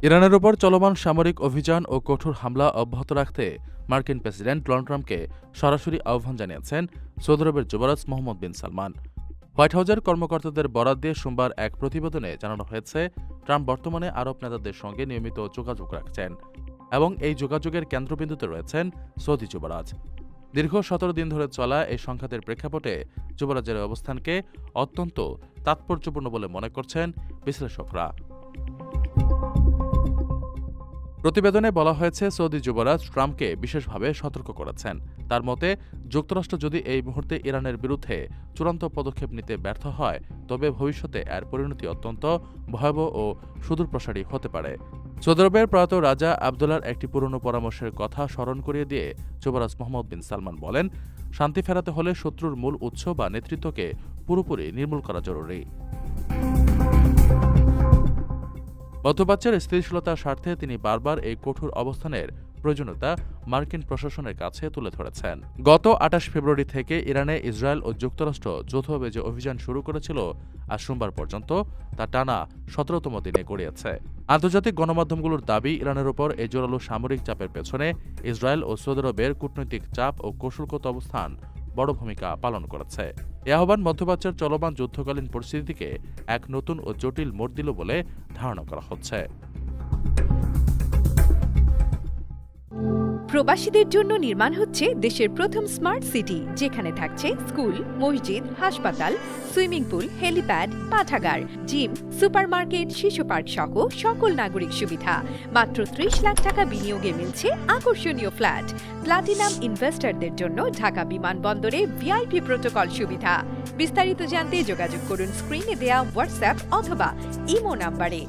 ইরানের ওপর চলমান সামরিক অভিযান ও কঠোর হামলা অব্যাহত রাখতে মার্কিন প্রেসিডেন্ট ডোনাল্ড ট্রাম্পকে সরাসরি আহ্বান জানিয়েছেন সৌদি আরবের যুবরাজ মোহাম্মদ বিন সালমান। হোয়াইট হাউসের কর্মকর্তাদের বরাত দিয়ে সোমবার এক প্রতিবেদনে জানানো হয়েছে, ট্রাম্প বর্তমানে আরব নেতাদের সঙ্গে নিয়মিত যোগাযোগ রাখছেন এবং এই যোগাযোগের কেন্দ্রবিন্দুতে রয়েছেন সৌদি যুবরাজ। দীর্ঘ ১৭ দিন ধরে চলা এই সংঘাতের প্রেক্ষাপটে যুবরাজের অবস্থানকে অত্যন্ত তাৎপর্যপূর্ণ বলে মনে করছেন বিশ্লেষকরা। প্রতিবেদনে বলা হয়েছে, সৌদি যুবরাজ ট্রাম্পকে বিশেষভাবে সতর্ক করেছেন। তার মতে, যুক্তরাষ্ট্র যদি এই মুহূর্তে ইরানের বিরুদ্ধে চূড়ান্ত পদক্ষেপ নিতে ব্যর্থ হয়, তবে ভবিষ্যতে এর পরিণতি অত্যন্ত ভয়াবহ ও সুদূরপ্রসারী হতে পারে। সৌদি আরবের প্রয়াত রাজা আবদুল্লাহর একটি পুরনো পরামর্শের কথা স্মরণ করিয়ে দিয়ে যুবরাজ মোহাম্মদ বিন সালমান বলেন, শান্তি ফেরাতে হলে শত্রুর মূল উৎস বা নেতৃত্বকে পুরোপুরি নির্মূল করা জরুরি। মধ্যপ্রাচ্যের স্থিতিশীলতার স্বার্থে তিনি বারবার এই কঠোর অবস্থানের প্রয়োজনীয়তা মার্কিন প্রশাসনের কাছে তুলে ধরেছেন। গত ২৮ ফেব্রুয়ারি থেকে ইরানে ইসরায়েল ও যুক্তরাষ্ট্র যৌথভাবে যে অভিযান শুরু করেছিল, আজ সোমবার পর্যন্ত তা টানা ১৭তম দিনে গড়িয়েছে। আন্তর্জাতিক গণমাধ্যমগুলোর দাবি, ইরানের ওপর এই জোরালো সামরিক চাপের পেছনে ইসরায়েল ও সৌদি আরবের কূটনৈতিক চাপ ও কৌশলগত অবস্থান বড় ভূমিকা পালন করেছে। এ আহ্বান মধ্যপ্রাচ্যের চলমান যুদ্ধকালীন পরিস্থিতিকে এক নতুন ও জটিল মোড় দিল বলে ধারণা করা হচ্ছে। প্রবাসীদের জন্য নির্মাণ হচ্ছে দেশের প্রথম স্মার্ট সিটি, যেখানে থাকছে স্কুল, মসজিদ, হাসপাতাল, সুইমিং পুল, হেলিপ্যাড, পাঠাগার, জিম, সুপারমার্কেট, শিশু পার্ক সহ সকল নাগরিক সুবিধা। মাত্র ৩০ লাখ টাকা বিনিয়োগে মিলছে আকর্ষণীয় ফ্ল্যাট। প্লাটিনাম ইনভেস্টরদের জন্য ঢাকা বিমানবন্দরে ভিআইপি প্রোটোকল সুবিধা। বিস্তারিত জানতে যোগাযোগ করুন স্ক্রিনে দেয়া হোয়াটসঅ্যাপ অথবা ইমো নাম্বারে।